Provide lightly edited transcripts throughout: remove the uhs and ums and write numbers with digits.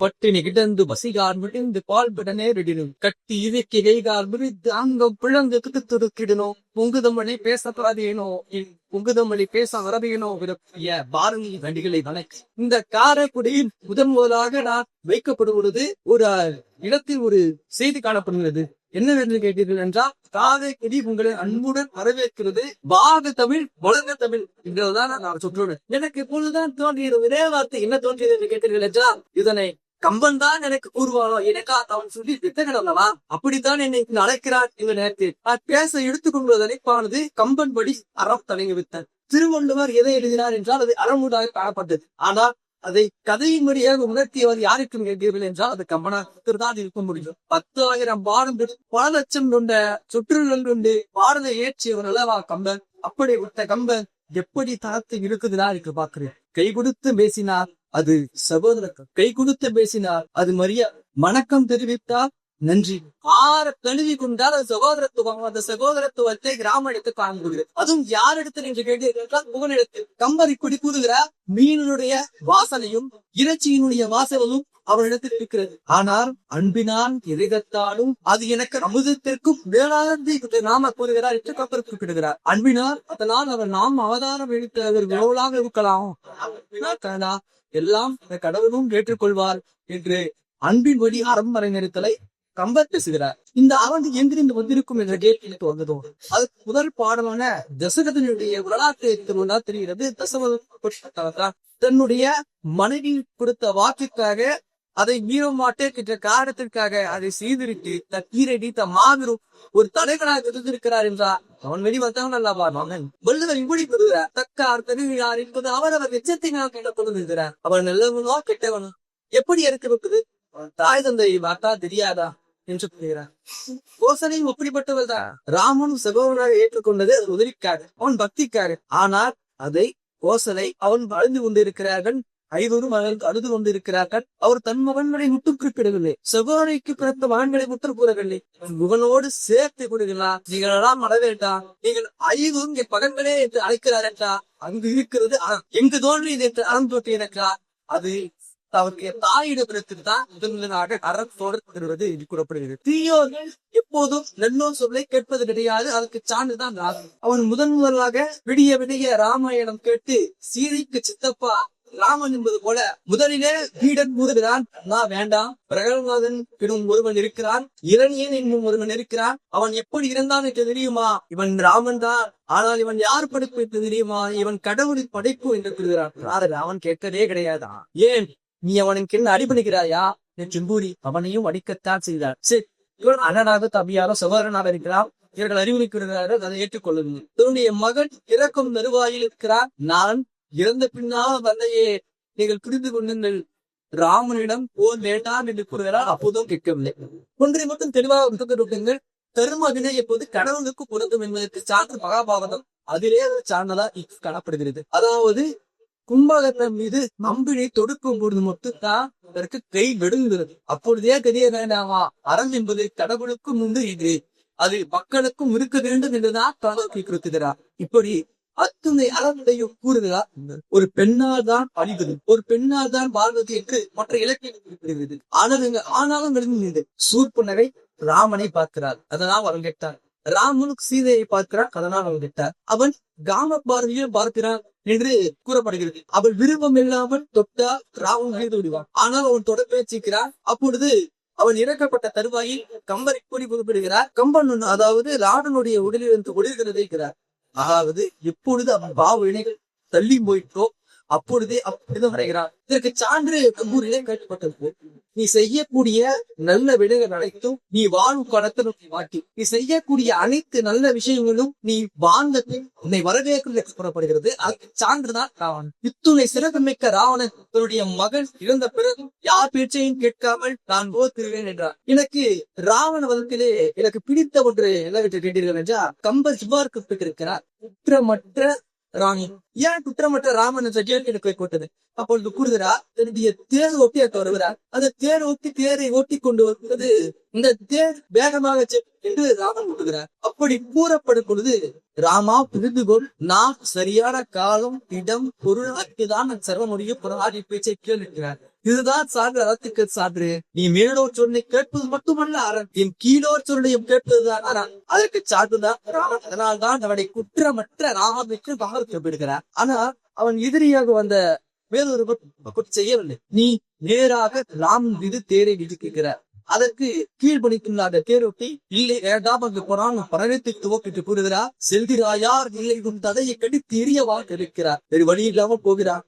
பட்டினி கிடந்து பசிகார் விழுந்து பால் விட நேரிடணும் கட்டி இறுக்கி கைகார் விரித்து அங்கம் பிழந்து துடுக்கிடணும் பொங்குதமொழி பேசப்படாதேனோ பொங்குதமொழி பேச வரவேனோ விரும்பிய பாரதி வண்டிகளை வணக்கி இந்த காரைக்குடியில் முதலாக நான் வைக்கப்படுவது ஒரு இடத்தில் ஒரு செய்தி காணப்படுகிறது. என்னவென்று கேட்டீர்கள் என்றால், காரைக்குடி உங்களை அன்புடன் வரவேற்கிறது, பாக தமிழ் வளர்ந்த தமிழ் என்றுதான் நான் சொல்றேன். எனக்கு இப்பொழுதுதான் தோன்றியது ஒரே வார்த்தை. என்ன தோன்றியது என்று கேட்டீர்கள் என்றால், இதனை கம்பன் தான் எனக்கு கூறுவானோ, எனக்கா அவன் சொல்லி திட்டங்களா அப்படித்தான் என்னை அழைக்கிறார் என்ற நேரத்தில் நான் பேச எடுத்துக்கொண்டு நினைப்பானது கம்பன் படி அறம் தொடங்கி விட்டார். திருவள்ளுவர் எதை எழுதினார் என்றால் அது அறமுடாக காணப்பட்டது. ஆனால் அதை கதையின் வழியாக உணர்த்தியவர் யாருக்கும் கேட்கவில்லை என்றால் அது கம்பனாகத்தான் இருக்க முடியும். 10,000 பாடம் பல லட்சம் கொண்ட சுற்றுலல் கொண்டு பாடலை இயற்றியவர் அல்லவா கம்பன். அப்படி விட்ட கம்பன் எப்படி தரத்தை இருக்குதுன்னா இருக்கு பாக்குறேன். கை கொடுத்து பேசினார் அது சகோதரக்கம், கை கொடுத்து பேசினார் அது வணக்கம் தெரிவித்தார் நன்றி, கழுவி கொண்டால் அது சகோதரத்துவம். அந்த சகோதரத்துவத்தை கிராம எடுத்து காண்கிறது. அதுவும் யார் இடத்தில் என்று கேட்டீர்கள், புகனிடத்தில். கம்பர் இப்படி கூறுகிறார், மீனுடைய வாசனையும் இறைச்சியினுடைய வாசனையும் அவரிடத்தில் இருக்கிறது. ஆனால் அன்பினால் எதிர்த்தாலும் அது எனக்கு அமுதத்திற்கும் வேளாண்மை நாம கூறுகிறார் என்று கம்பர் குறிப்பிடுகிறார். அன்பினால் அதனால் அவர் நாம் அவதாரம் எடுத்தவர்களாக இருக்கலாம், எல்லாம் கடவுளும் ஏற்றுக்கொள்வார் என்று அன்பின் வழி அறம்பரை நிறுத்தலை கம்பர் பேசுகிறார். இந்த அறந்து எங்கிருந்து வந்திருக்கும் என்ற கேள்விக்கு வந்ததோ அதுக்கு முதல் பாடலான தசரதனுடைய வரலாற்றை தெரிகிறது. தசரதன் தன்னுடைய மனைவி கொடுத்த வாக்குக்காக அதை மீற மாட்டேன் என்ற காரணத்திற்காக அதை செய்திருட்டு தீரடி மாபெரும் ஒரு தலைவனாக இருந்திருக்கிறார் என்றார். அவன் வெளிவந்தவன் அல்லவா மகன். வள்ளுவர் இப்படி பெறுகிறார், தக்கார் தருகிறார் என்பது அவரவர் எச்சத்தினால் கேட்டப்படுகிறார். அவன் நல்லவனோ கெட்டவனோ எப்படி இருக்கிறது, தாய் தந்தை வார்த்தா தெரியாதா என்று கூறுகிறார். கோசலையும் அப்படிப்பட்டவள் தான். ராமனும் சகோதரனாக ஏற்றுக்கொண்டது அது உதவிக்காக, அவன் பக்திக்காக. ஆனால் அதை கோசலை அவன் வாழ்ந்து கொண்டிருக்கிறார்கள், 5 மகனுக்கு அழுது கொண்டிருக்கிறார்கள். அவர் தன் மகன்களை முட்டு குறிப்பிடவில்லை, சகோதரிக்கு பிறந்த மகன்களை முற்று கூறவில்லை, முகனோடு சேர்த்து கொடுக்கலாம். நீங்கள் எல்லாம் மட வேண்டாம், நீங்கள் 5 இங்கே பகன்களே என்று அழைக்கிறார் என்றார். அங்கு இருக்கிறது எங்கு தோன்றியது என்று அறம் தோற்றி இருக்கிறார். அது அவருடைய தாயிடத்திற்கு தான் முதன்முதலாக அறத்தோடு தருவது என்று கூறப்படுகிறது. தீயோர்கள் எப்போதும் நல்லோர் சொல்லை கேட்பது கிடையாது, அதற்கு சான்றுதான் ராமன். அவன் முதலாக விடிய விடிய ராமாயணம் கேட்டு சீதைக்கு சித்தப்பா ராமன் என்பது போல முதலிலே வீடன் கூறுகிறான், நான் வேண்டாம், பிரகலாதன் எனும் ஒருவன் இருக்கிறான், இரணியன் என்னும் ஒருவன் இருக்கிறான், அவன் எப்படி இருந்தான் என்று தெரியுமா, இவன் ராமன் தான், ஆனால் இவன் யார் படைப்பு என்று தெரியுமா, இவன் கடவுளின் படைப்பு என்று கூறுகிறான். அவன் கேட்கவே கிடையாதா, ஏன் நீ அவனுக்கு என்ன அடிபணிக்கிறாயா என்று கூறி அவனையும் அடிக்கத்தான் செய்தார். சரி, இவன் அண்ணனாக தம்பியாரோ சகோதரனாக இருக்கிறான், இவர்கள் அறிவுரைக்கிறார்கள், அதை ஏற்றுக்கொள்ளுங்கள். தன்னுடைய மகன் இறக்கும் தருவாயில் இருக்கிறார், நான் இறந்த பின்னால் வந்தையே நீங்கள் புரிந்து கொள்ளுங்கள், ராமனிடம் போர் வேண்டாம் என்று கூறுகிறார். அப்போதும் கேட்கவில்லை. ஒன்றை மட்டும் தெளிவாக தருமகனை எப்போது கடவுளுக்கு பொருந்தும் என்பதற்கு சான்று மகாபாரதம் அதிலே ஒரு சார்ந்ததா காணப்படுகிறது. அதாவது கும்பகர்ணன் மீது நம்பினை தொடுக்கும் பொழுது மட்டும்தான் அதற்கு கை வெடுங்குகிறது. அப்பொழுதே தெரிய வேண்டாமா, அறம் என்பது கடவுளுக்கும் உண்டு, இது அது மக்களுக்கும் இருக்க வேண்டும் என்றுதான் கடவுளுக்கு கொடுக்கிறார். இப்படி அத்துணை அறத்தையும் கூறுகிறார். ஒரு பெண்ணால் தான் அழிவது, ஒரு பெண்ணால் தான் வாழ்வது என்று மற்ற இலக்கியங்கள் ஆனாலும் விளங்குகிறது. சூர்புனகை ராமனை பார்க்கிறார், அதனால் அவன் கேட்டார். ராமனுக்கு சீதையை பார்க்கிறான், அதனால் அவன் கேட்டார். அவன் காம பார்வையில் பார்க்கிறான் என்று கூறப்படுகிறது. அவள் விருப்பம் இல்லாமல் தொட்டால் ராவன் அழிந்து விடுவான், ஆனால் அவன் தொட பேச்சுக்கிறான். அப்பொழுது அவன் இறக்கப்பட்ட தருவாயில் கம்பர் இப்படி குறிப்பிடுகிறார். கம்பன் அதாவது ராவனுடைய உடலிலிருந்து ஒளிர்கிறதைக்கிறார். அதாவது எப்பொழுது அவன் பாவ வினைகள் தள்ளி போயிட்டோ அப்பொழுதே அப்படிதான் வரைகிறான். இதற்கு சான்று கம்பூரிலே கேட்கப்பட்டது. நீ செய்யக்கூடிய நல்ல வினைகள் அனைத்தும் நீ வாழும் கடத்தை மாற்றி, நீ செய்யக்கூடிய அனைத்து நல்ல விஷயங்களும் நீ வாழ்ந்ததை உன்னை வரவேற்கிறது கூறப்படுகிறது. அதுக்கு சான்றுதான் ராவணன். இத்துணை சிறப்புமிக்க ராவணன் தன்னுடைய மகன் இழந்த பிறகு யார் பேச்சையும் கேட்காமல் நான் போத்துருவேன் என்றார். எனக்கு ராவண வழக்கிலே எனக்கு பிடித்த ஒன்று என்னவென்று கேட்டீர்கள் என்றால், கம்பர் இவ்வாறு குறிப்பிட்டிருக்கிறார், குற்றமற்ற ராணி. ஏன் குற்றமற்ற ராமன் என்ற கேள்வி எனக்கு போட்டது. அப்பொழுது கூறுகிறார், தன்னுடைய தேர் ஒட்டி வருகிறார். அந்த தேர் ஒட்டி தேரை ஓட்டி கொண்டு வருவது இந்த தேர் வேகமாக என்று ராமன் கூறுகிறார். அப்படி கூறப்படும் பொழுது, ராமா புரிந்துகொள், நான் சரியான காலம் இடம் பொருள் அக்குதான் சர்வ முடியும் புறாடி பேச்சை கேள்விக்கிறார். இதுதான் சான்று, அறத்துக்கு சான்று. நீ மேலோர் சொல்லை கேட்பது மட்டுமல்ல அரண், என் கீழோர் சொல்லையும் கேட்பதுதான் அரண். அதற்கு சான்றுதான் ராமன். அதனால்தான் அவனை குற்றமற்ற ராமன் என்று பாவிக்கப்படுகிறார். ஆனா அவன் எதிரியாக வந்த வேறொரு செய்யவில்லை. நீ நேராக ராமன் மீது தேரை விதிக்கிறார். அதற்கு கீழ்பணித்துள்ளாத தேரோட்டி இல்லை வேண்டாம் அங்கு போனால் பரணத்தை துவக்கிட்டு கூறுகிறார். செல்கிறாயார் இல்லை ததையை கடித்து எரியவாக இருக்கிறார். வேறு வழி இல்லாம போகிறார்.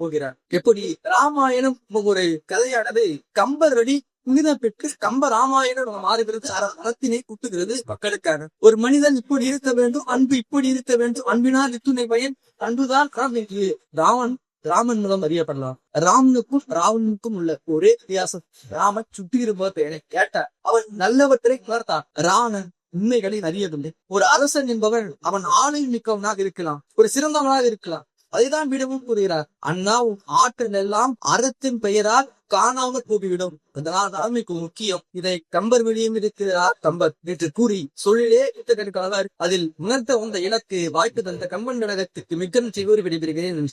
போகிறார். எப்படி ராமாயணம் ஒரு கதையானது கம்பர் வழி புனிதம் பெற்று கம்ப ராமாயணம் மாறுகிறது. அறத்தினை கூட்டுகிறது மக்களுக்கான. ஒரு மனிதன் இப்படி இருக்க வேண்டும், அன்பு இப்படி இருக்க வேண்டும், அன்பினால் இத்துணை பயன், அன்புதான் ராமன் மூலம் அறியப்படலாம். ராமனுக்கும் ராவனுக்கும் உள்ள ஒரே வித்தியாசம், ராமன் சுற்றி இருப்பதை கேட்ட அவன் நல்லவற்றை பார்த்தான். ராவணன் உண்மைகளை அறியவில்லை. ஒரு அரசன் என்பவன் அவன் ஆணை மிக்கவனாக இருக்கலாம், ஒரு சிறந்தவனாக இருக்கலாம். அதைதான் விடவும் கூறுகிறார். அண்ணாவும் ஆற்றல் எல்லாம் அறத்தின் பெயரால் காணாமல் போகிவிடும். அதனால் தலைமைக்கு முக்கியம். இதை கம்பர் வெளியும் இருக்கிறார் கம்பர் என்று கூறி சொல்லிலே அதில் உணர்த்த வந்த இலக்கு வாய்ப்பு தந்த கம்பன் கழகத்துக்கு மிக்க நன்றி கூறி விடைபெறுகிறேன்.